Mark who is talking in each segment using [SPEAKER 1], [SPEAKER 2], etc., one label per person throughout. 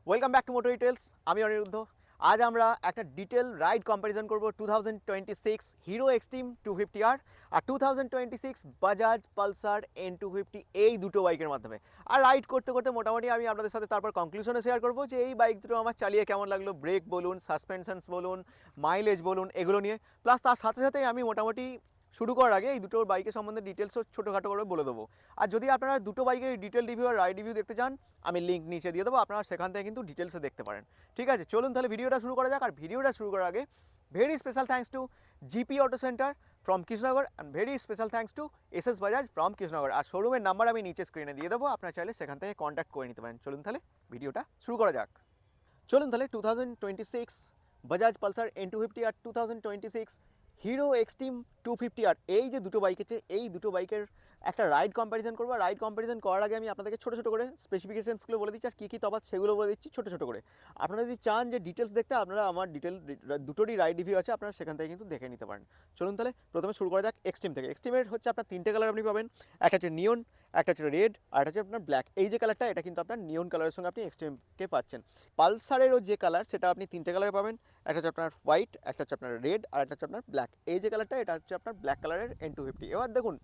[SPEAKER 1] Welcome back to motor details. আমি অনিরুদ্ধ। আজ আমরা একটা ডিটেল রাইড কম্প্যারিজন করব 2026 হিরো এক্সট্রিম 250R আর 2026 বাজাজ পালসার N250 এই দুটো বাইকের মাধ্যমে। আর রাইড করতে করতে মোটামুটি আমি আপনাদের সাথে তারপর কনক্লুশনে শেয়ার করব যে এই বাইক দুটো আমার চালিয়ে কেমন লাগলো, ব্রেক বলুন, সাসপেনশনস বলুন, মাইলেজ বলুন, এগুলো নিয়ে। প্লাস তার সাথে সাথে আমি মোটামুটি শুরু করার আগে এই দুটো বাইকের সম্বন্ধে ডিটেলসও ছোটোখাটো করে বলে দেবো। আর যদি আপনারা দুটো বাইকের ডিটেল রিভিউ আর রাইড রিভিউ দেখতে চান, আমি লিঙ্ক নিচে দিয়ে দেবো, আপনারা সেখান থেকে কিন্তু ডিটেলসে দেখতে পারেন। ঠিক আছে, চলুন তাহলে ভিডিওটা শুরু করা যাক। আর ভিডিওটা শুরু করার আগে very special thanks to GP auto centre from Krishnanagar and very special thanks to SS Bajaj from Krishnanagar. আর শোরুমের নাম্বার আমি নিচে স্ক্রিনে দিয়ে দেবো, আপনারা চাইলে সেখান থেকে কন্ট্যাক্ট করে নিতে পারেন। চলুন তাহলে ভিডিওটা শুরু করা যাক। চলুন তাহলে 2026 বাজাজ পালসার N250 আর 2026 হিরো এক্সট্রিম 250R এই যে দুটো বাইক আছে, এই দুটো বাইকের একটা রাইড কম্প্যারিজন করবো। রাইড কম্প্যারিজন করার আগে আমি আপনাদেরকে ছোটো ছোটো করে স্পেসিফিকেশনসগুলো বলে দিচ্ছি আর কী কী তফাৎ সেগুলো বলে দিচ্ছি ছোটো ছোটো করে। আপনারা যদি চান যে ডিটেলস দেখতে, আপনারা আমার দুটোরই রাইড রিভিউ আছে, আপনারা সেখান থেকে কিন্তু দেখে নিতে পারেন। চলুন তাহলে প্রথমে শুরু করা যাক এক্সট্রিম থেকে। এক্সট্রিমের হচ্ছে আপনার তিনটে কালার আপনি পাবেন, একটা হচ্ছে নিয়ন, একটা হচ্ছে রেড, আর একটা হচ্ছে আপনার ব্ল্যাক। এই যে কালারটা, এটা কিন্তু আপনার নিয়ন কালারের সঙ্গে আপনি এক্সট্রিমকে পাচ্ছেন। পালসারেরও যে কালার, সেটা আপনি তিনটে কালারে পাবেন, একটা হচ্ছে আপনার হোয়াইট, একটা হচ্ছে আপনার রেড, আর একটা হচ্ছে আপনার ব্ল্যাক। এই যে কালারটা, এটা হচ্ছে আপনার ব্ল্যাক কালারের N250। এবার দেখুন,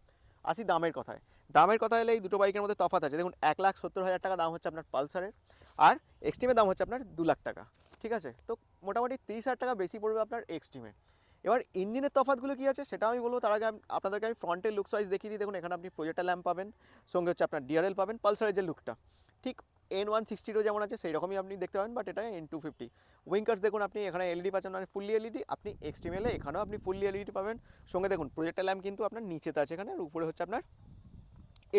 [SPEAKER 1] আসি দামের কথায়। দামের কথা এলে এই দুটো বাইকের মধ্যে তফাৎ আছে। দেখুন, 1,70,000 টাকা দাম হচ্ছে আপনার পালসারের, আর এক্সট্রিমের দাম হচ্ছে আপনার 2 লাখ টাকা। ঠিক আছে, তো মোটামুটি 30,000 টাকা বেশি পড়বে আপনার এক্সট্রিমে। এবার ইঞ্জিনের তফাৎগুলো কী আছে সেটা আমি বলবো, তার আগে আপনাদেরকে আমি ফ্রন্টের লুকস ওয়াইজ দেখিয়ে দিই। দেখুন, এখানে আপনি প্রজেক্টর ল্যাম্প পাবেন, সঙ্গে হচ্ছে আপনার ডিআরএল পাবেন। পালসারের যে লুকটা ঠিক N160 যেমন আছে সেই রকমই আপনি দেখতে পাবেন, বাট এটা N250। উইঙ্কার্স দেখুন, আপনি এখানে এলইডি পাচ্ছেন, মানে ফুললি এলইডি। আপনি এক্সট্রিমেলে এখানেও আপনি ফুললি এলইডি পাবেন। সঙ্গে দেখুন প্রজেক্টর ল্যাম্প কিন্তু আপনার নিচেতে আছে এখানে, আর উপরে হচ্ছে আপনার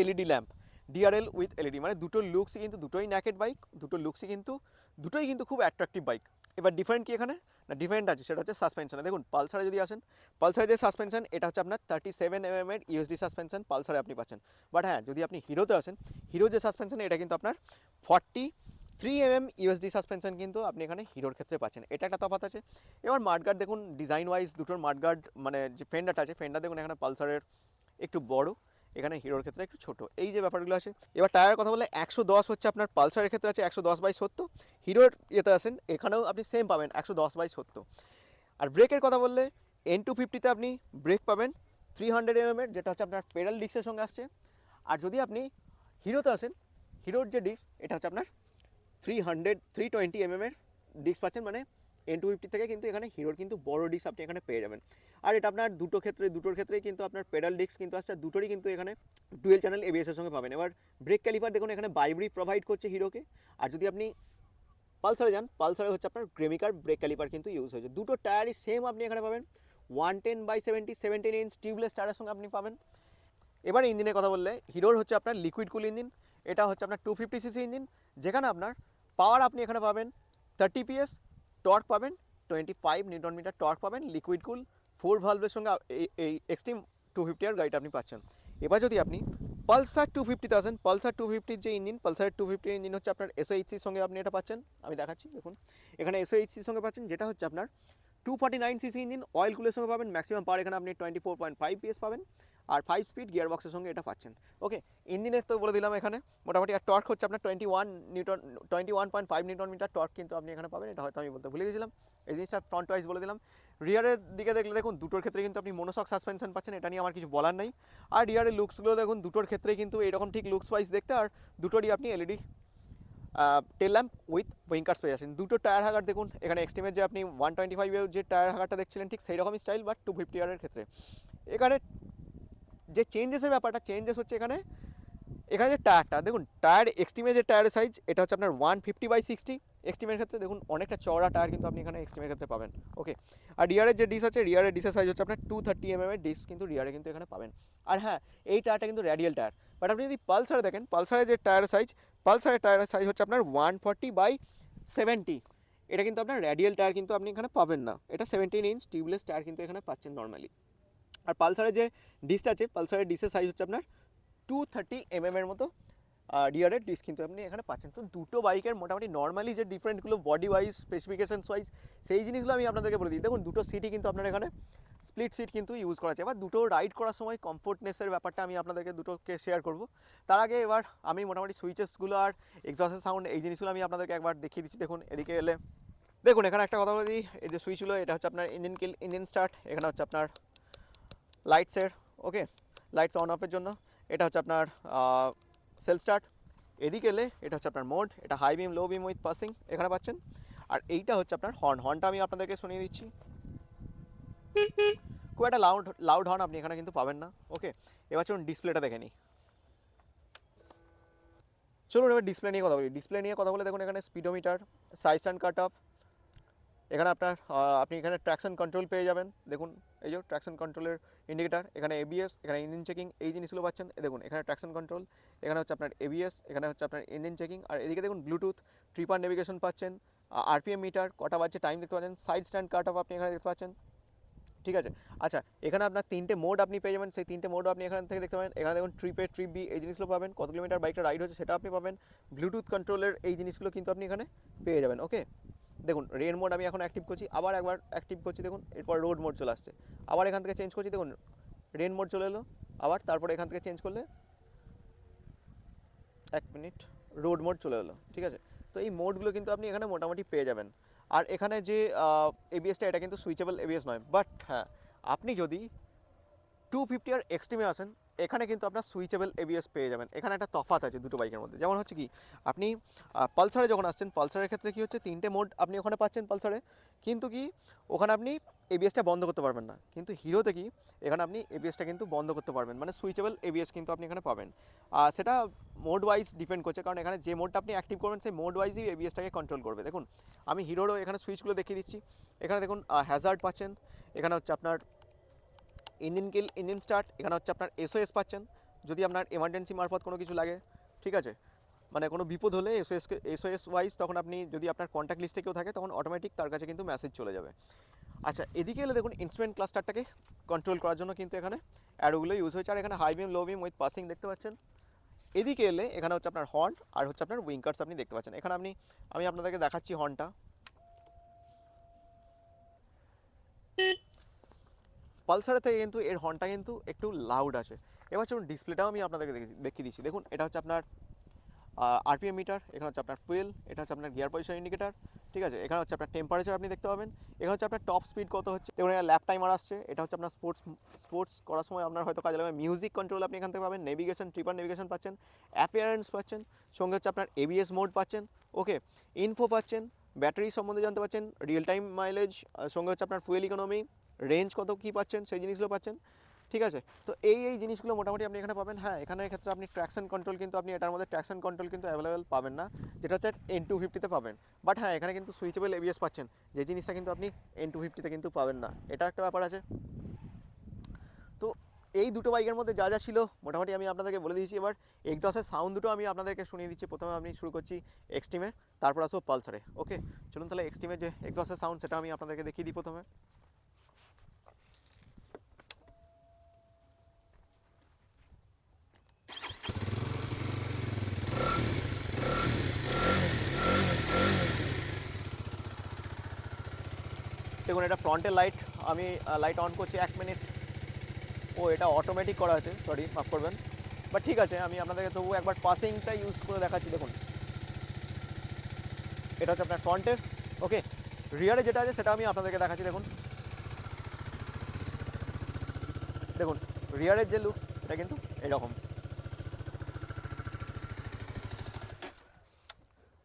[SPEAKER 1] LED lamp, DRL with LED. মানে দুটো লুকসই কিন্তু দুটোই ন্যাকেড বাইক, দুটো লুকসই কিন্তু দুটোই কিন্তু খুব অ্যাট্রাকটিভ বাইক। এবার ডিফারেন্ট কি এখানে না, ডিফারেন্ট আছে, সেটা হচ্ছে সাসপেনশনে। দেখুন, পালসারে যদি আসেন, পালসারে যে সাসপেনশন, এটা হচ্ছে আপনার 37mm এর ইউএসডি সাসপেনশন পালসারে আপনি পাচ্ছেন। বাট হ্যাঁ, যদি আপনি হিরোতে আসেন, হিরো যে সাসপেনশন, এটা কিন্তু আপনার 43mm ইউএসডি সাসপেনশন কিন্তু আপনি এখানে হিরোর ক্ষেত্রে পাচ্ছেন। এটা একটা তফাৎ আছে। এবার মাডগার্ড দেখুন, ডিজাইন ওয়াইজ দুটোর মাডগার্ড, মানে যে ফেন্ডারটা আছে, ফেন্ডার দেখুন এখানে পালসারের একটু বড়, এখানে হিরোর ক্ষেত্রে একটু ছোটো, এই যে ব্যাপারগুলো আছে। এবার টায়ারের কথা বললে 110 হচ্ছে আপনার পালসারের ক্ষেত্রে আছে 110/70, হিরোর ইয়েতে আসেন এখানেও আপনি সেম পাবেন 110/70। আর ব্রেকের কথা বললে N250তে আপনি ব্রেক পাবেন 300mm এর, যেটা হচ্ছে আপনার পেডাল ডিস্কের সঙ্গে আসছে। আর যদি আপনি হিরোতে আসেন, হিরোর যে ডিস্ক, এটা হচ্ছে আপনার 320mm এর ডিস্ক পাচ্ছেন। মানে N250 থেকে কিন্তু এখানে হিরোর কিন্তু বড় ডিস্ক আপনি এখানে পেয়ে যাবেন। আর এটা আপনার দুটোর ক্ষেত্রেই কিন্তু আপনার পেডাল ডিস্ক কিন্তু আসছে, দুটোরই কিন্তু এখানে ডুয়েল চ্যানেল এবিএসের সঙ্গে পাবেন। এবার ব্রেক ক্যালিপার দেখুন, এখানে বাইব্রি প্রোভাইড করছে হিরোকে। আর যদি আপনি পালসারে যান, পালসারে হচ্ছে আপনার গ্রেমিকার ব্রেক ক্যালিপার কিন্তু ইউজ হয়েছে। দুটো টায়ারই সেম আপনি এখানে পাবেন, 110/70 17 ইঞ্চ টিউবলেস টায়ারের সঙ্গে আপনি পাবেন। এবার ইঞ্জিনের কথা বললে, হিরোর হচ্ছে আপনার লিকুইড কুল ইঞ্জিন, এটা হচ্ছে আপনার 250cc ইঞ্জিন, যেখানে আপনার পাওয়ার আপনি এখানে পাবেন 30 PS, টর্ক পাবেন 25 নিউটন মিটার টর্ক পাবেন, লিকুইড কুল 4 ভালভের সঙ্গে এই এক্সট্রিম 250R গাড়িটা আপনি পাচ্ছেন। এবার যদি আপনি পালসার 250তে আসেন, পালসার 250 যে ইঞ্জিন, পালসারের 250 ইঞ্জিন হচ্ছে আপনার এসওএইচসির সঙ্গে আপনি এটা পাচ্ছেন। আমি দেখাচ্ছি, দেখুন এখানে এসওএইচসির সঙ্গে পাচ্ছেন, যেটা হচ্ছে আপনার 249cc ইঞ্জিন, অয়েল কুলের সঙ্গে পাবেন। ম্যাক্সিমাম পাওয়ার এখানে আপনি 24.5 PS পাবেন, আর 5 স্পিড গিয়ার বক্সের সঙ্গে এটা পাচ্ছেন। ওকে, ইঞ্জিনের তো বলে দিলাম এখানে মোটামুটি। আর টর্ক হচ্ছে আপনার 21.5 নিউটন মিটার টর্ক কিন্তু আপনি এখানে পাবেন। এটা হয়তো আমি বলতে ভুলে গেছিলাম, এই জিনিসটা ফ্রন্ট ওয়াইজ বলে দিলাম। রিয়ারের দিকে দেখলে দেখুন, দুটোর ক্ষেত্রে কিন্তু আপনি মনোশক সাসপেনশন পাচ্ছেন, এটা নিয়ে আমার কিছু বলার নেই। আর রিয়ারের লুকসগুলো দেখুন, দুটোর ক্ষেত্রেই কিন্তু এরকম ঠিক লুকস ওয়াইজ দেখতে, আর দুটোরই আপনি এলইডি টেল ল্যাম্প উইথ উইঙ্কার্স পেয়ে যাচ্ছেন। দুটো টায়ার হাগার দেখুন, এখানে এক্সট্রিমের যে আপনি 125 যে টায়ার হাগারটা দেখছিলেন, ঠিক সেই রকমই স্টাইল, বাট 250R এর ক্ষেত্রে। এখানে যে চেঞ্জেসের ব্যাপারটা, চেঞ্জেস হচ্ছে এখানে যে টায়ারটা দেখুন, টায়ার এক্সট্রিমের যে টায়ারের সাইজ, এটা হচ্ছে আপনার 150/60 এক্সট্রিমের ক্ষেত্রে। দেখুন অনেকটা চওড়া টায়ার কিন্তু আপনি এখানে এক্সট্রিমের ক্ষেত্রে পাবেন। ওকে, আর রিয়ারের যে ডিস আছে, রিয়ারের ডিসের সাইজ হচ্ছে আপনার 230mm এর ডিস কিন্তু রিয়ারে কিন্তু এখানে পাবেন। আর হ্যাঁ, এই টায়ারটা কিন্তু র্যাডিয়াল টায়ার। বাট আপনি যদি পালসারে দেখেন, পালসারের যে টায়ারের সাইজ হচ্ছে আপনার 140/70। এটা কিন্তু আপনার র্যাডিয়াল টায়ার কিন্তু আপনি এখানে পাবেন না, এটা 17 ইঞ্চ টিউবলেস টায়ার কিন্তু এখানে পাচ্ছেন নর্মালি। আর পালসারের যে ডিসটা আছে, পালসারের ডিসের সাইজ হচ্ছে আপনার 230mm এর মতো রিয়ারের ডিস্ক কিন্তু আপনি এখানে পাচ্ছেন। তো দুটো বাইকের মোটামুটি নর্মালি যে ডিফারেন্টগুলো বডি ওয়াইজ, স্পেসিফিকেশনস ওয়াইজ, সেই জিনিসগুলো আমি আপনাদেরকে বলে দিই। দেখুন, দুটো সিটই কিন্তু আপনার এখানে স্প্লিট সিট কিন্তু ইউজ করা আছে। এবার দুটো রাইড করার সময় কমফোর্টনেসের ব্যাপারটা আমি আপনাদেরকে দুটোকে শেয়ার করব। তার আগে এবার আমি মোটামুটি সুইচেসগুলো আর এক্সস্টের সাউন্ড এই জিনিসগুলো আমি আপনাদেরকে একবার দেখিয়ে দিচ্ছি। দেখুন এদিকে এলে দেখুন এখানে একটা কথা বলে দিই, এই যে সুইচগুলো এটা হচ্ছে আপনার ইঞ্জিন স্টার্ট, এখানে হচ্ছে আপনার লাইটসের, ওকে, লাইটস অন অফের জন্য, এটা হচ্ছে আপনার সেলফ স্টার্ট, এদিকে এলে এটা হচ্ছে আপনার মোড, এটা high beam low beam with passing এখানে পাচ্ছেন, আর এইটা হচ্ছে আপনার হর্নটা আমি আপনাদেরকে শুনিয়ে দিচ্ছি। খুব একটা লাউড হর্ন আপনি এখানে কিন্তু পাবেন না, ওকে। এবার চলুন ডিসপ্লেটা দেখে নিই। চলুন এবার ডিসপ্লে নিয়ে কথা বলি। ডিসপ্লে নিয়ে কথা বলে দেখুন এখানে speedometer, size stand cut off, এখানে আপনার আপনি এখানে ট্র্যাকশন কন্ট্রোল পেয়ে যাবেন। দেখুন এই যে ট্র্যাকশন কন্ট্রোলের ইন্ডিকেটার, এখানে এবিএস, এখানে ইঞ্জিন চেকিং, এই জিনিসগুলো পাচ্ছেন। দেখুন এখানে ট্র্যাকশন কন্ট্রোল, এখানে হচ্ছে আপনার এবিএস, এখানে হচ্ছে আপনার ইঞ্জিন চেকিং, আর এদিকে দেখুন ব্লুটুথ, ট্রিপার নেভিগেশন পাচ্ছেন, আরপিএম মিটার, কটা বাজছে টাইম দেখতে পাচ্ছেন, সাইড স্ট্যান্ড কাট অফ আপনি এখানে দেখতে পাচ্ছেন, ঠিক আছে। আচ্ছা এখানে আপনার তিনটে মোড আপনি পেয়ে যাবেন, সেই তিনটে মোডও আপনি এখান থেকে দেখতে পাবেন। এখানে দেখুন ট্রিপ এ, ট্রিপ বি এই জিনিসগুলো পাবেন, কত কিলোমিটার বাইকটা রাইড হচ্ছে সেটা আপনি পাবেন, ব্লুটুথ কন্ট্রোলের এই জিনিসগুলো কিন্তু আপনি এখানে পেয়ে যাবেন, ওকে। দেখুন রেন মোড আমি এখন অ্যাক্টিভ করছি, আবার একবার অ্যাক্টিভ করছি, দেখুন এরপর রোড মোড চলে আসছে, আবার এখান থেকে চেঞ্জ করছি, দেখুন রেন মোড চলে এলো, আবার তারপরে এখান থেকে চেঞ্জ করলে 1 মিনিট রোড মোড চলে এলো, ঠিক আছে। তো এই মোডগুলো কিন্তু আপনি এখানে মোটামুটি পেয়ে যাবেন। আর এখানে যে এবিএসটা এটা কিন্তু সুইচেবল এবিএস নয়, বাট হ্যাঁ আপনি যদি 250 আর এক্সট্রিমে আসেন এখানে কিন্তু আপনার সুইচেবল এবিএস পেয়ে যাবেন। এখানে একটা তফাৎ আছে দুটো বাইকের মধ্যে। যেমন হচ্ছে কি আপনি পালসারে যখন আসছেন, পালসারের ক্ষেত্রে কী হচ্ছে, তিনটে মোড আপনি ওখানে পাচ্ছেন পালসারে, কিন্তু কি ওখানে আপনি এবিএসটা বন্ধ করতে পারবেন না। কিন্তু হিরোতে কি এখানে আপনি এবিএসটা কিন্তু বন্ধ করতে পারবেন, মানে সুইচেবল এবিএস কিন্তু আপনি এখানে পাবেন। সেটা মোড ওয়াইজ ডিপেন্ড করছে, কারণ এখানে যে মোডটা আপনি অ্যাক্টিভ করবেন সেই মোড ওয়াইজই এবিএসটাকে কন্ট্রোল করবে। দেখুন আমি হিরোরও এখানে সুইচগুলো দেখিয়ে দিচ্ছি। এখানে দেখুন হ্যাজার্ড পাচ্ছেন, এখানে হচ্ছে আপনার ইঞ্জিন কিল, ইঞ্জিন স্টার্ট, এখানে হচ্ছে আপনার এসওএস পাচ্ছেন যদি আপনার এমার্জেন্সি মারফত কোনো কিছু লাগে, ঠিক আছে, মানে কোনো বিপদ হলে এসওএস ওয়াইজ তখন আপনি যদি আপনার কন্ট্যাক্ট লিস্টে কেউ থাকে তখন অটোমেটিক তার কাছে কিন্তু মেসেজ চলে যাবে। আচ্ছা এদিকে এলে দেখুন ইনস্ট্রুমেন্ট ক্লাস্টারটাকে কন্ট্রোল করার জন্য কিন্তু এখানে অ্যারোগুলো ইউজ হয়েছে, আর এখানে high beam low beam with passing দেখতে পাচ্ছেন। এদিকে এলে এখানে হচ্ছে আপনার হর্ন আর হচ্ছে আপনার উইঙ্কার্স আপনি দেখতে পাচ্ছেন। এখানে আমি আপনাদেরকে দেখাচ্ছি হর্নটা। পালসারের থেকে কিন্তু এর হর্নটা কিন্তু একটু লাউড আছে। এবার চলুন ডিসপ্লেটাও আমি আপনাদেরকে দেখিয়ে দিচ্ছি। দেখুন এটা হচ্ছে আপনার আরপিএম মিটার, এখানে হচ্ছে আপনার ফুয়েল, এটা হচ্ছে আপনার গিয়ার পজিশন ইন্ডিকেটার, ঠিক আছে। এখানে হচ্ছে আপনার টেম্পারেচার আপনি দেখতে পাবেন, এখানে হচ্ছে আপনার টপ স্পিড কত হচ্ছে, এবং এটা ল্যাপ টাইমার আসছে, এটা হচ্ছে আপনার স্পোর্টস করার সময় আপনার হয়তো কাজে লাগবে। মিউজিক কন্ট্রোল আপনি এখান থেকে পাবেন, নেভিগেশন, ট্রিপার নেভিগেশন পাচ্ছেন, অ্যাপিয়ারেন্স পাচ্ছেন, সঙ্গে হচ্ছে আপনার এবিএস মোড পাচ্ছেন, ওকে, ইনফো পাচ্ছেন, ব্যাটারি সম্বন্ধে জানতে পাচ্ছেন, রিয়েল টাইম মাইলেজ, সঙ্গে হচ্ছে আপনার ফুয়েল ইকোনমি, রেঞ্জ কত কী পাচ্ছেন সেই জিনিসগুলো পাচ্ছেন, ঠিক আছে। তো এই জিনিসগুলো মোটামুটি আপনি এখানে পাবেন। হ্যাঁ এখানের ক্ষেত্রে আপনি ট্র্যাকশন কন্ট্রোল কিন্তু আপনি এটার মধ্যে ট্র্যাকশন কন্ট্রোল কিন্তু অ্যাভেলেবেল পাবেন না, যেটা হচ্ছে N250-তে পাবেন। বাট হ্যাঁ এখানে কিন্তু সুইচেবল এবিএস পাচ্ছেন, যে জিনিসটা কিন্তু আপনি N250-তে কিন্তু পাবেন না, এটা একটা ব্যাপার আছে। তো এই দুটো বাইকের মধ্যে যা যা ছিল মোটামুটি আমি আপনাদেরকে বলে দিয়েছি। এবার এক্সজস্টের সাউন্ড দুটো আমি আপনাদেরকে শুনিয়ে দিচ্ছি। প্রথমে আমি শুরু করছি এক্সট্রিমে, তারপর আসবো পালসারে, ওকে। চলুন তাহলে এক্সট্রিমের যে এক্সজস্টের সাউন্ড সেটা আমি আপনাদেরকে দেখিয়ে দিই প্রথমে। দেখুন এটা ফ্রন্টের লাইট, আমি লাইট অন করছি 1 মিনিট। ও এটা অটোমেটিক করা আছে, সরি মাফ করবেন, বাট ঠিক আছে আমি আপনাদেরকে তবু একবার পাসিংটা ইউজ করে দেখাচ্ছি। দেখুন এটা হচ্ছে আপনার ফ্রন্টের, ওকে। রিয়ারে যেটা আছে সেটা আমি আপনাদেরকে দেখাচ্ছি। দেখুন দেখুন রিয়ারের যে লুকস এটা কিন্তু এরকম।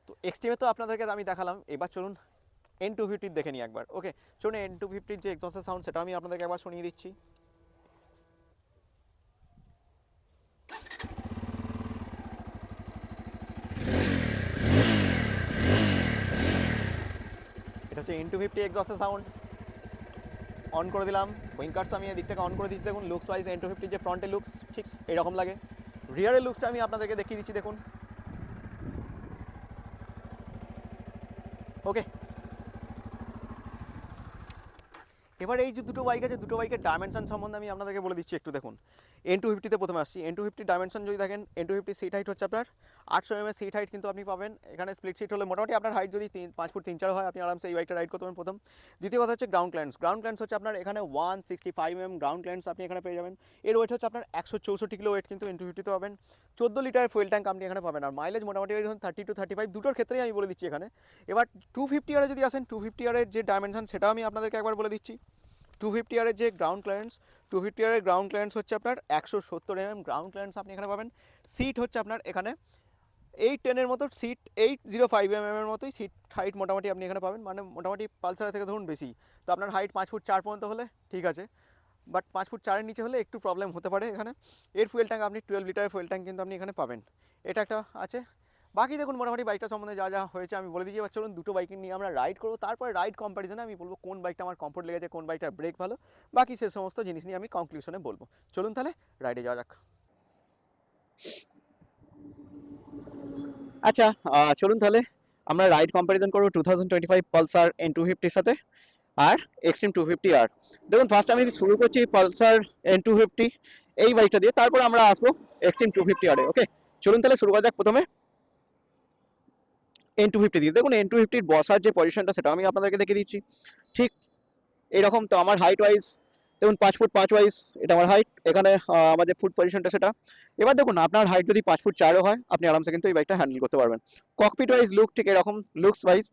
[SPEAKER 1] তো এক্সট্রিমে তো আপনাদেরকে আমি দেখালাম, এবার চলুন N250 দেখে নিই একবার, ওকে। চলুন N250 যে এক্সজস্টের সাউন্ড সেটা আমি আপনাদেরকে একবার শুনিয়ে দিচ্ছি। এটা হচ্ছে N250 এক্সজস্টের সাউন্ড। অন করে দিলাম, উইঙ্কার্স আমি এদিক থেকে অন করে দিচ্ছি। দেখুন লুকস ওয়াইজ N250 যে ফ্রন্টের লুকস ঠিক এরকম লাগে। রিয়ারের লুকসটা আমি আপনাদেরকে দেখিয়ে দিচ্ছি, দেখুন, ওকে। এবার এই যে দুটো বাইক আছে, দুটো বাইকের ডাইমেনশন সম্বন্ধে আমি আপনাদেরকে বলে দিচ্ছি একটু। দেখুন N250 প্রথমে আসছি। N250 ডাইমেনশন যদি দেখেন, N250 সিট হাইট হচ্ছে আপনার 800 mm সিট হাইট কিন্তু আপনি পাবেন এখানে। স্প্লিট সিট হলে মোটামুটি আপনার হাইট যদি 5 ফুট 3-4 হয়, আপনি আরামসে এই বাইকটা রাইড করতে পারেন প্রথম। দ্বিতীয় কথা হচ্ছে গ্রাউন্ড ক্লিয়ারেন্স। গ্রাউন্ড ক্লিয়ারেন্স হচ্ছে আপনার এখানে 165 mm গ্রাউন্ড ক্লিয়ারেন্স আপনি এখানে পেয়ে যাবেন। এর ওয়েট হচ্ছে আপনার 164 কিলো ওয়েট কিন্তু N250 পাবেন। 14 লিটারের ফুয়েল ট্যাঙ্ক আপনি এখানে পাবেন। আর মাইলেজ মোটামুটি ধরুন 30 to 35 দুটোর ক্ষেত্রেই আমি বলে দিচ্ছি এখানে। এবার 250R যদি আসেন, 250R এর যে ডাইমেনশন সেটাও আমি আপনাদেরকে একবার বলে দিচ্ছি। 250R এর যে গ্রাউন্ড ক্লিয়ারেন্স, 250R এর গ্রাউন্ড ক্লিয়ারেন্স হচ্ছে আপনার 170 mm গ্রাউন্ড ক্লিয়ারেন্স আপনি এখানে পাবেন। সিট হচ্ছে আপনার এখানে 810 এর মতো সিট, 805 mm এর মতোই সিট হাইট মোটামুটি আপনি এখানে পাবেন। মানে মোটামুটি পালসার থেকে ধরুন বেশি। তো আপনার হাইট 5 ফুট 4 পর্যন্ত হলে ঠিক আছে, বাট 5 ফুট 4-এর নিচে হলে একটু প্রবলেম হতে পারে এখানে। এর ফুয়েল ট্যাঙ্ক আপনি 12 লিটারের ফুয়েল ট্যাঙ্ক কিন্তু আপনি এখানে পাবেন। এটা একটা আছে। বাকি দেখুন মোটামুটি বাইকটা সম্বন্ধে যা যা হয়েছে আমি বলে দিচ্ছি। এবার চলুন দুটো বাইক নিয়ে আমরা রাইড করবো, তারপরে রাইড কম্প্যারিজনে আমি বলবো কোন বাইকটা আমার কমফোর্ট লেগেছে, কোন বাইকটার ব্রেক ভালো, বাকি সে সমস্ত জিনিস নিয়ে আমি কনক্লুশনে বলবো। চলুন তাহলে রাইডে যাওয়া যাক। আচ্ছা, চলুন তাহলে আমরা রাইড কম্প্যারিজন করবো 2025 পালসার N250 এর সাথে আর এক্সট্রিম 250R। দেখুন ফার্স্ট আমি শুরু করছি পালসার N250 এই বাইকটা দিয়ে, তারপর আমরা আসবো এক্সট্রিম 250R এ। ওকে, চলুন তাহলে শুরু করা যাক প্রথমে N250 দিয়ে। দেখুন N250 বসার যে পজিশনটা সেটা আমি আপনাদেরকে দেখিয়ে দিচ্ছি। ঠিক এরকম। তো আমার হাইট ওয়াইজ দেখুন 5 ফুট 5 ওয়াইজ এটা আমার হাইট। এখানে আমাদের ফুট পজিশনটা সেটা। এবার দেখুন আপনার হাইট যদি 5 ফুট 4ও হয়, আপনি আরামসে কিন্তু এই বাইকটা হ্যান্ডেল করতে পারবেন। ককপিট ওয়াইজ লুক ঠিক এরকম, লুকস ওয়াইজ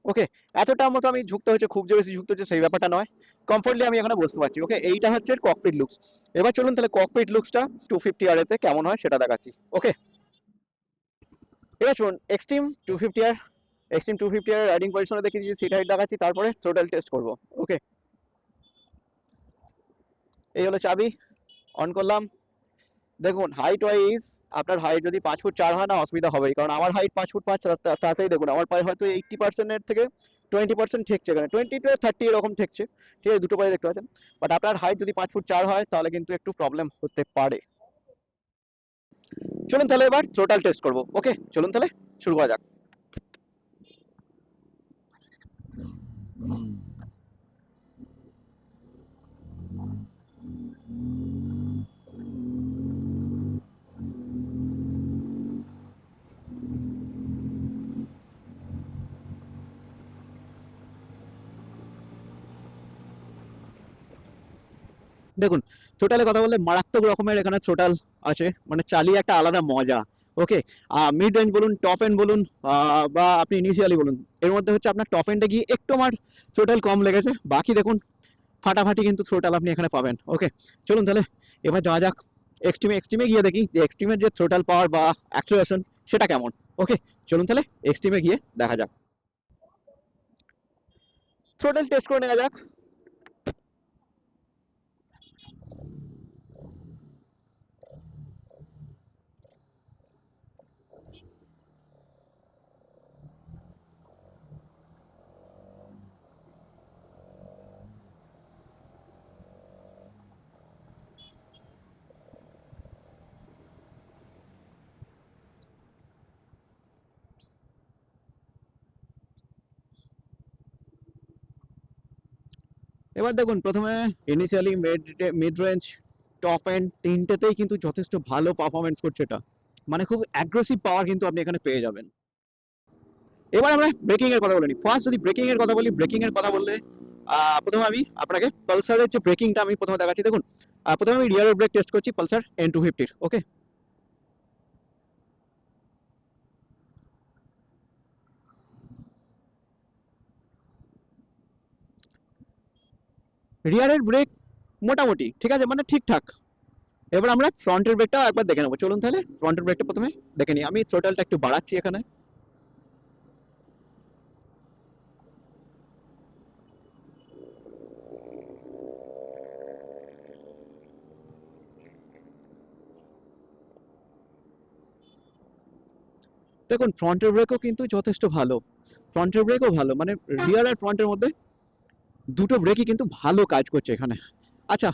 [SPEAKER 1] ওকে। এতটা মতো আমি ঝুঁকতে হচ্ছে, খুব যে বেশি ঝুঁকতে হচ্ছে সেই ব্যাপারটা নয়, কমফোর্টলি আমি এখানে বসতে পারছি। ওকে, এইটা হচ্ছে ককপিট লুকস। এবার চলুন তাহলে ককপিট লুকসটা 250R এতে কেমন হয় সেটা দেখাচ্ছি। ওকে, এবার চলুন এক্সট্রিম 250R রাইডিং পজিশনে দেখিয়ে দিচ্ছি, সিট হাইট দেখাচ্ছি, তারপরে থ্রোটল টেস্ট করবো। ওকে, এই হলো চাবি, অন করলাম। দেখুন হাইট ওয়াইজ আপনার হাইট যদি 5 ফুট 4 হয় না, অসুবিধা হবেই, কারণ আমার হাইট 5 ফুট 5। তাতেই দেখুন আমার পায়ে হয়তো 80% থেকে 20% ঠেকছে, এখানে 20 to 30 এরকম ঠেকছে। ঠিক আছে, দুটো পায়ে দেখতে পাচ্ছেন। বাট আপনার হাইট যদি 5 ফুট 4 হয় তাহলে কিন্তু একটু প্রবলেম হতে পারে। চলুন তাহলে এবার থ্রোটল টেস্ট করবো। ওকে, চলুন তাহলে শুরু করা যাক। দেখুন থ্রোটালের কথা বললে মারাত্মক রকমের এখানে থ্রোটাল আছে, মানে চালিয়ে একটা আলাদা মজা। ওকে, মিড রেঞ্জ বলুন, টপ এন্ড বলুন, বা আপনি ইনিশিয়ালি বলুন, এর মধ্যে হচ্ছে আপনার টপ এন্ডে গিয়ে একটু আমার থ্রোটাল কম লেগেছে। বাকি দেখুন ফাটাফাটি কিন্তু থ্রোটাল আপনি এখানে পাবেন। ওকে, চলুন তাহলে এবার যাওয়া যাক এক্সট্রিমে। এক্সট্রিমে গিয়ে দেখি যে এক্সট্রিমের যে থ্রোটাল পাওয়ার বা অ্যাক্সেলারেশন সেটা কেমন। ওকে, চলুন তাহলে এক্সট্রিমে গিয়ে দেখা যাক, থ্রোটাল টেস্ট করে নেওয়া যাক। এবার দেখুন প্রথমে initially mid range, top end তিনটেতেই কিন্তু যথেষ্ট ভালো পারফরমেন্স করছে এটা, মানে খুব অ্যাগ্রেসিভ পাওয়ার কিন্তু আপনি এখানে পেয়ে যাবেন। এবার আমরা ব্রেকিং এর কথা বলে নিই। ফার্স্ট যদি ব্রেকিং এর কথা বলি, ব্রেকিং এর কথা বললে প্রথমে আমি আপনাকে পালসারের যে ব্রেকিংটা আমি প্রথমে দেখাচ্ছি। দেখুন প্রথমে আমি রিয়ার ব্রেক টেস্ট করছি পালসার N250। ওকে, রিয়ারের ব্রেক মোটামুটি ঠিক আছে, মানে ঠিকঠাক। এবার আমরা ফ্রন্টের ব্রেকটাও একবার দেখে নেবো। চলুন তাহলে ফ্রন্টের ব্রেকটা প্রথমে দেখে নিই। আমি থ্রোটলটা একটু বাড়াচ্ছি এখানে। দেখুন ফ্রন্টের ব্রেকও কিন্তু যথেষ্ট ভালো, ফ্রন্টের ব্রেকও ভালো, মানে রিয়ার আর ফ্রন্টের মধ্যে দুটো ব্রেকই কিন্তু ভালো কাজ করছে এখানে। আচ্ছা,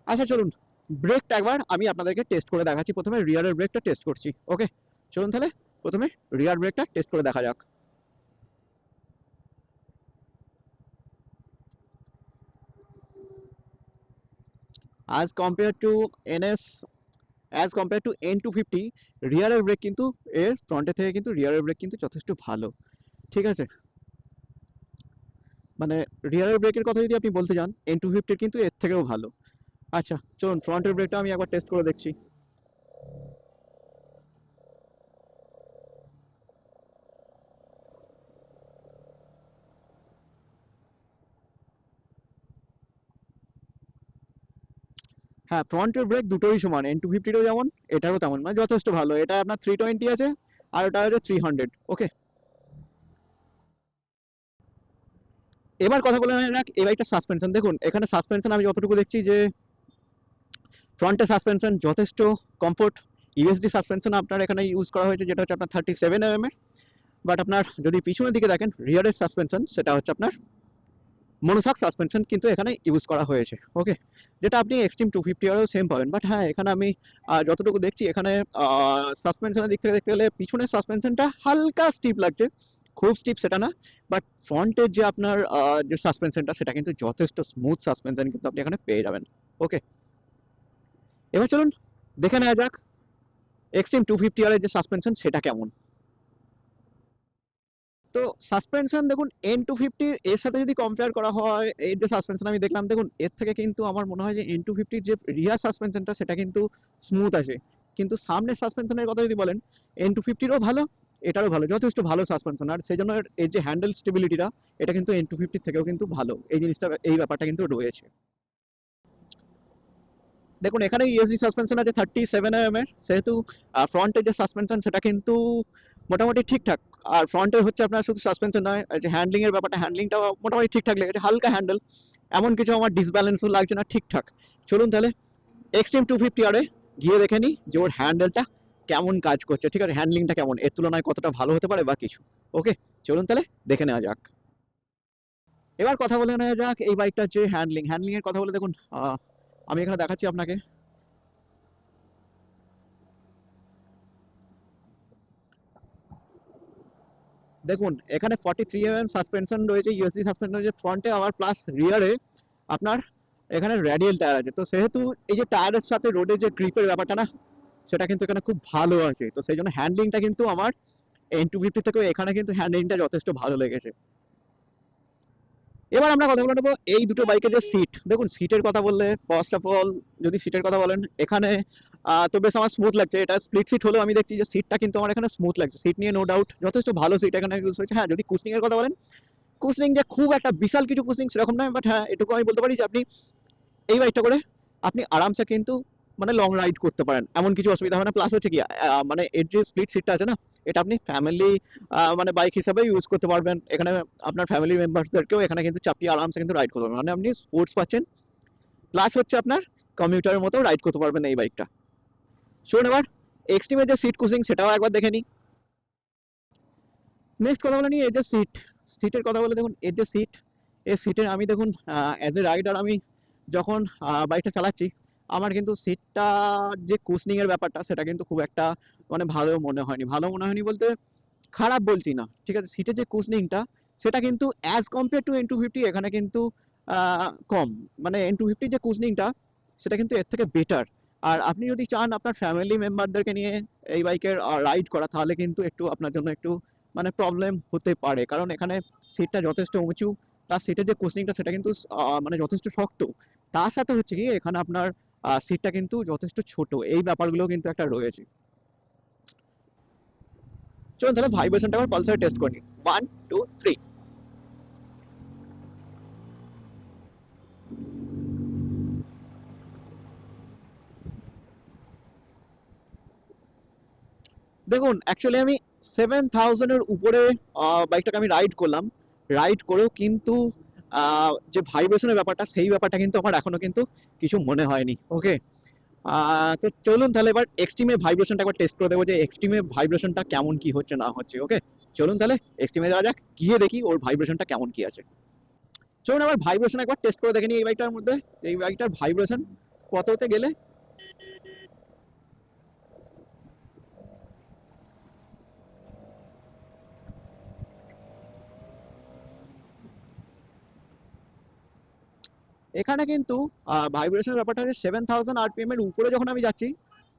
[SPEAKER 1] আচ্ছা চলুন ব্রেকটা একবার আমি আপনাদেরকে টেস্ট করে দেখাচ্ছি। প্রথমে রিয়ারের ব্রেকটা টেস্ট করছি। ওকে, চলুন তাহলে প্রথমে রিয়ার ব্রেকটা টেস্ট করে দেখা যাক।
[SPEAKER 2] As compare to NS, as compare to N250, রিয়ারের ব্রেক কিন্তু এর ফ্রন্টের থেকে কিন্তু রিয়ারের ব্রেক কিন্তু যথেষ্ট ভালো। ঠিক আছে, মানে রিয়ারের ব্রেকের কথা যদি আপনি বলতে যান N250 কিন্তু এর থেকেও ভালো। আচ্ছা চলুন ফ্রন্টের ব্রেকটা আমি একবার টেস্ট করে দেখছি। হ্যাঁ, ফ্রন্টের ব্রেক দুটোই সমান, N250রও যেমন এটারও তেমন, মানে যথেষ্ট ভালো। এটা আপনার 320 আছে আর ওটা হচ্ছে 300। ওকে, এবার কথা বলে নেওয়া যাক এই বাইকটার সাসপেনশন। দেখুন এখানে সাসপেনশন আমি যতটুকু দেখছি যে ফ্রন্টের সাসপেনশন যথেষ্ট কমফোর্ট। ইউএসডি সাসপেনশন আপনার এখানে ইউজ করা হয়েছে, যেটা হচ্ছে আপনার 37 এর। বাট আপনার যদি পিছনের দিকে দেখেন রিয়ারের সাসপেনশন, সেটা হচ্ছে আপনার মনোশক সাসপেনশন কিন্তু এখানে ইউজ করা হয়েছে। ওকে, যেটা আপনি এক্সট্রিম 250 আরও সেম পাবেন। বাট হ্যাঁ, এখানে আমি যতটুকু দেখছি এখানে সাসপেনশনের দিক থেকে দেখতে গেলে পিছনের সাসপেনশনটা হালকা স্টিপ লাগছে, খুব স্টিপ সেটা না। বাট ফ্রন্টের যে আপনার যে সাসপেনশনটা সেটা কিন্তু যথেষ্ট স্মুথ সাসপেনশন কিন্তু আপনি এখানে পেয়ে যাবেন। ওকে, এবার চলুন দেখে নেওয়া যাক এক্সট্রিম 250 আর এর যে সাসপেনশন সেটা কেমন। তো সাসপেনশন দেখুন N250 এর সাথে যদি কম্পেয়ার করা হয়, এর যে সাসপেনশন আমি দেখলাম, দেখুন এর থেকে কিন্তু আমার মনে হয় যে N250 যে রিয়ার সাসপেনশনটা সেটা কিন্তু স্মুথ আছে। কিন্তু সামনের সাসপেনশনের কথা যদি বলেন, N250রও ভালো, এটারও ভালো, যথেষ্ট ভালো সাসপেনশন। আর সেই জন্য এর যে হ্যান্ডেল স্টেবিলিটিটা এটা কিন্তু N250 থেকেও কিন্তু ভালো, এই জিনিসটা, এই ব্যাপারটা কিন্তু রয়েছে। দেখুন এখানে ইউএসডি সাসপেনশন আছে 37 এর, সেহেতু ফ্রন্টের যে সাসপেনশন সেটা কিন্তু মোটামুটি ঠিকঠাক। আর ফ্রন্টের হচ্ছে আপনার শুধু সাসপেনশন নয়, যে হ্যান্ডলিং এর ব্যাপারটা, হ্যান্ডলিংটাও মোটামুটি ঠিকঠাক লেগেছে, হালকা হ্যান্ডেল, এমন কিছু আমার ডিসব্যালেন্সও লাগছে না, ঠিকঠাক। চলুন তাহলে এক্সট্রিম 250 আরে গিয়ে দেখে নিই যে ওর হ্যান্ডেলটা কেমন কাজ করছে, ঠিক আছে, হ্যান্ডলিংটা কেমন, এর তুলনায় কতটা ভালো হতে পারে বা কিছু। ওকে, চলুন তাহলে দেখে নেওয়া যাক। এবার কথা বলে নেওয়া যাক এই বাইকটার যে হ্যান্ডলিং এর কথা বলে। দেখুন আমি এখানে দেখাচ্ছি আপনাকে। দেখুন এখানে 43 সাসপেনশন রয়েছে, ইউএসডি সাসপেনশন রয়েছে ফ্রন্টে, আবার প্লাস রিয়ারে আপনার এখানে রেডিয়াল টায়ার আছে। তো সেহেতু এই যে টায়ারের সাথে রোডের যে গ্রিপের ব্যাপারটা না, সেটা কিন্তু এখানে খুব ভালো আছে। তো সেই জন্য হ্যান্ডলিংটা কিন্তু আমার N250 থেকেও এখানে কিন্তু হ্যান্ডলিংটা যথেষ্ট ভালো লেগেছে। এবার আমরা কথা বলে নেবো এই দুটো বাইকের যে সিট। দেখুন সিটের কথা বললে, ফার্স্ট অফ অল যদি সিটের কথা বলেন এখানে তো বেশ আমার স্মুথ লাগছে। এটা স্প্লিট সিট হলেও আমি দেখছি যে সিটটা কিন্তু আমার এখানে স্মুথ লাগছে, সিট নিয়ে নো ডাউট যথেষ্ট ভালো সিট এখানে ইউজ হয়েছে। হ্যাঁ, যদি কুশনিং এর কথা বলেন, কুশনিং যে খুব একটা বিশাল কিছু কুশনিং সেরকম নয়, বাট হ্যাঁ এটুকু আমি বলতে পারি যে আপনি এই বাইকটা করে আপনি আরামসে কিন্তু মানে লং রাইড করতে পারেন, এমন কিছু অসুবিধা হবে না। প্লাস হচ্ছে কি মানে এর যে স্প্লিট সিটটা আছে না, এটা আপনি ফ্যামিলি মানে বাইক হিসাবে ইউজ করতে পারবেন। এখানে আপনার ফ্যামিলি মেম্বারসদেরকেও এখানে কিন্তু চাপিয়ে আরামসে কিন্তু রাইড করতে পারবেন, মানে আপনি স্পোর্টস পাচ্ছেন, প্লাস হচ্ছে আপনার কমিউটারের মতো রাইড করতে পারবেন এই বাইকটা। শুনুন এবার এক্সট্রিমের যে সিট কুশিং সেটাও একবার দেখে নিই। নেক্সট কথা বলে নিই এর যে সিটের কথা বলে। দেখুন এর যে সিট, এই সিটের আমি দেখুন অ্যাজ এ রাইডার আমি যখন বাইকটা চালাচ্ছি, আমার কিন্তু সিটটা যে কুশনিং এর ব্যাপারটা সেটা কিন্তু খুব একটা মানে ভালো মনে হয়নি। ভালো মনে হয়নি বলতে খারাপ বলছি না, ঠিক আছে, সিটের যে কুশনিংটা সেটা কিন্তু অ্যাজ কম্পেয়ার টু N250 এখানে কিন্তু কম। মানে N250 যে কুশনিংটা সেটা কিন্তু এর থেকে বেটার। আর আপনি যদি চান আপনার ফ্যামিলি মেম্বারদেরকে নিয়ে এই বাইকের রাইড করা, তাহলে কিন্তু একটু আপনার জন্য একটু মানে প্রবলেম হতে পারে, কারণ এখানে সিটটা যথেষ্ট উঁচু, তার সিটের যে কুশনিংটা সেটা কিন্তু মানে যথেষ্ট শক্ত। তার সাথে হচ্ছে কি এখানে আপনার সিটটা কিন্তু যথেষ্ট ছোট, এই ব্যাপারগুলো কিন্তু একটা রয়েছে। চলুন তাহলে ভাইব্রেশনটা আবার পালসারে টেস্ট করি। 1 2 3। দেখুন অ্যাকচুয়ালি আমি 7000 এর উপরে বাইকটাকে আমি রাইড করলাম, রাইড করেও কিন্তু যে ভাইব্রেশনের ব্যাপারটা সেই ব্যাপারটা কিন্তু আমার এখনো কিন্তু কিছু মনে হয়নি। ওকে, তো চলুন তাহলে এবার এক্সট্রিমে ভাইব্রেশনটা একবার টেস্ট করে দেবো যে এক্সট্রিমে ভাইব্রেশনটা কেমন কি হচ্ছে না হচ্ছে। ওকে, চলুন তাহলে এক্সট্রিমে যাওয়া যাক, গিয়ে দেখি ওর ভাইব্রেশনটা কেমন কি আছে। চলুন আবার ভাইব্রেশন একবার টেস্ট করে দেখে নিই এই বাইকটার মধ্যে, এই বাইকটার ভাইব্রেশন কততে গেলে। এখানে কিন্তু ভাইব্রেশনের ব্যাপারটা হচ্ছে 7000 আরপিএম এর উপরে যখন আমি যাচ্ছি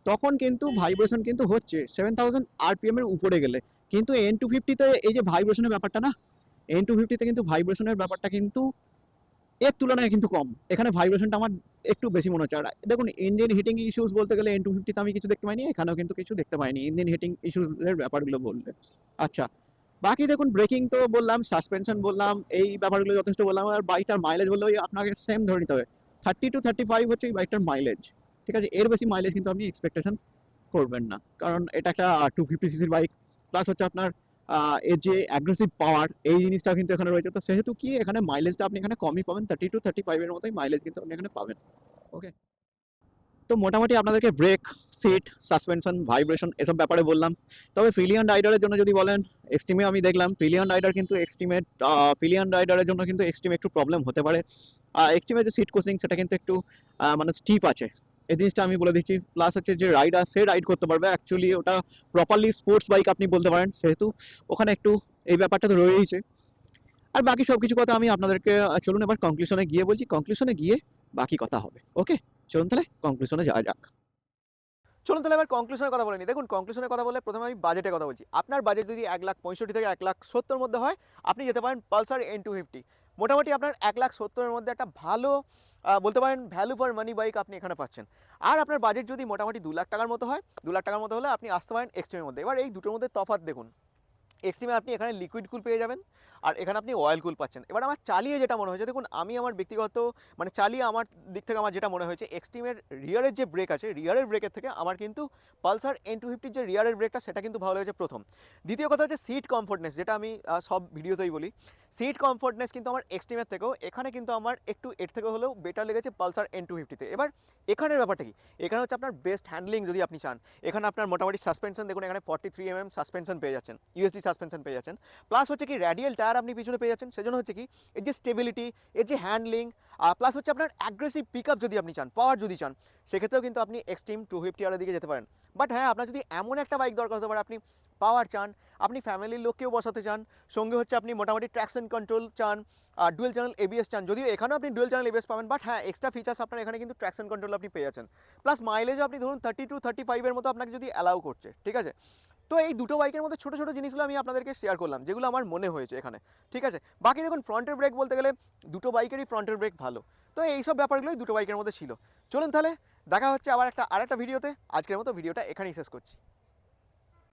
[SPEAKER 2] তখন কিন্তু ভাইব্রেশন কিন্তু হচ্ছে 7000 আরপিএম এর উপরে গেলে। কিন্তু N250 তে এই যে ভাইব্রেশনের ব্যাপারটা না, N250 তে কিন্তু ভাইব্রেশনের ব্যাপারটা কিন্তু এর তুলনায় কিন্তু কম। এখানে ভাইব্রেশনটা আমার একটু বেশি মনে হচ্ছে। আর দেখুন ইঞ্জিন হিটিং ইস্যুস বলতে গেলে N250 তে আমি কিছু দেখতে পাইনি, এখানেও কিন্তু কিছু দেখতে পাইনি ইঞ্জিন হিটিং ইস্যুস এর ব্যাপারগুলো বললে। আচ্ছা, বাকি দেখুন ব্রেকিং তো বললাম, সাসপেনশন বললাম, এই ব্যাপারগুলো যথেষ্ট বললাম। আর বাইকটার মাইলেজ বললে ওই আপনাকে সেম ধরে নিতে হবে, 30 to 35 হচ্ছে এই বাইকটার মাইলেজ। ঠিক আছে, এর বেশি মাইলেজ কিন্তু আপনি এক্সপেকটেশন করবেন না, কারণ এটা একটা 250 সিসির বাইক। প্লাস হচ্ছে আপনার এর যে অ্যাগ্রেসিভ পাওয়ার এই জিনিসটা কিন্তু এখানে রয়েছে। তো সেহেতু কি এখানে মাইলেজটা আপনি এখানে কমই পাবেন, 30 to 35 এর মতোই মাইলেজ কিন্তু আপনি এখানে পাবেন। ওকে, তো মোটামুটি আপনাদেরকে ব্রেক, সিট, সাসপেনশন, ভাইব্রেশন এসব ব্যাপারে বললাম। তবে পিলিয়ন রাইডারের জন্য যদি বলেন, এক্সট্রিমে আমি দেখলাম পিলিয়ন রাইডার কিন্তু এক্সট্রিমে, পিলিয়ন রাইডারের জন্য কিন্তু এক্সট্রিমে একটু প্রবলেম হতে পারে। এক্সট্রিমে যে সিট কোচিং সেটা কিন্তু একটু মানে স্টিপ আছে, এই জিনিসটা আমি বলে দিচ্ছি। প্লাস হচ্ছে যে রাইডার সে রাইড করতে পারবে, অ্যাকচুয়ালি ওটা প্রপারলি স্পোর্টস বাইক আপনি বলতে পারেন, সেহেতু ওখানে একটু এই ব্যাপারটা তো রয়েইছে। আর বাকি সবকিছু কথা আমি আপনাদেরকে চলুন এবার কনক্লুশনে গিয়ে বলছি, কনক্লুশনে গিয়ে বাকি কথা হবে। ওকে, চলুন তাহলে কনক্লুশনে যাওয়া যাক।
[SPEAKER 1] চলুন তাহলে এবার কনক্লুশনের কথা বলে নিই। দেখুন কনক্লুশনের কথা বলে প্রথমে আমি বাজেটের কথা বলছি। আপনার বাজেট যদি 1,65,000 থেকে 1,70,000 মধ্যে হয়, আপনি যেতে পারেন পালসার N250। মোটামুটি আপনার 1,70,000 মধ্যে একটা ভালো বলতে পারেন ভ্যালু ফর মানি বাইক আপনি এখানে পাচ্ছেন। আর আপনার বাজেট যদি মোটামুটি 2,00,000 টাকার মতো হয়, 2,00,000 টাকার মতো হলে আপনি আসতে পারেন এক্সট্রিমের মধ্যে। এবার এই দুটোর মধ্যে তফাৎ দেখুন, এক্সট্রিমে আপনি এখানে লিকুইড কুল পেয়ে যাবেন, আর এখানে আপনি অয়েল কুল পাচ্ছেন। এবার আমার চালিয়ে যেটা মনে হয়েছে, দেখুন আমি আমার ব্যক্তিগত মানে চালিয়ে আমার দিক থেকে আমার যেটা মনে হয়েছে, এক্সট্রিমের রিয়ারের যে ব্রেক আছে, রিয়ারের ব্রেকের থেকে আমার কিন্তু পালসার N250 যে রিয়ারের ব্রেকটা সেটা কিন্তু ভালো লেগেছে প্রথম। দ্বিতীয় কথা হচ্ছে সিট কমফোর্টনেস, যেটা আমি সব ভিডিওতেই বলি, সিট কমফোর্টনেস কিন্তু আমার এক্সট্রিমের থেকেও এখানে কিন্তু আমার একটু এর থেকে হলেও বেটার লেগেছে পালসার N250-তে। এবার এখানের ব্যাপারটা কি, এখানে হচ্ছে আপনার বেস্ট হ্যান্ডলিং যদি আপনি চান, এখানে আপনার মোটামুটি সাসপেনশন দেখুন, এখানে 43 mm সাসপেনশন পেয়ে যাচ্ছেন, ইউএসডি সাসপেনশন পেয়ে যাচ্ছেন। প্লাস হচ্ছে কি র্যাডিয়াল টায়ার আপনি পিছনে পেয়ে যাচ্ছেন, সেজন্য হচ্ছে কি এর যে স্টেবিলিটি, এর যে হ্যান্ডলিং, প্লাস হচ্ছে আপনার অ্যাগ্রেসিভ পিক আপ যদি আপনি চান, পাওয়ার যদি চান, সেক্ষেত্রেও কিন্তু আপনি এক্সট্রিম 250R এর দিকে যেতে পারেন। বাট হ্যাঁ, আপনার যদি এমন একটা বাইক দরকার হতে পারে, আপনি পাওয়ার চান, আপনি ফ্যামিলির লোককেও বসাতে চান, সঙ্গে হচ্ছে আপনি মোটামুটি ট্র্যাকশন কন্ট্রোল চান, ডুয়েল চ্যানেল এবিএস চান, যদিও এখানেও আপনি ডুয়েল চ্যানেল এবিএস পাবেন, বাট হ্যাঁ এক্সট্রা ফিচার্স আপনার এখানে কিন্তু ট্র্যাকশন কন্ট্রোল আপনি পেয়ে যাচ্ছেন। প্লাস মাইলেজও আপনি ধরুন 30 to 35 এর মতো আপনাকে যদি অ্যালাউ করছে, ঠিক আছে। তো এই দুটো বাইকের মধ্যে ছোটো ছোটো জিনিসগুলো আমি আপনাদেরকে শেয়ার করলাম, যেগুলো আমার মনে হয়েছে এখানে, ঠিক আছে। বাকি দেখুন ফ্রন্টের ব্রেক বলতে গেলে দুটো বাইকেরই ফ্রন্টের ব্রেক ভালো। তো এইসব ব্যাপারগুলোই দুটো বাইকের মধ্যে ছিল। চলুন তাহলে দেখা হচ্ছে আবার আরেকটা ভিডিওতে। আজকের মতো ভিডিওটা এখানেই শেষ করছি।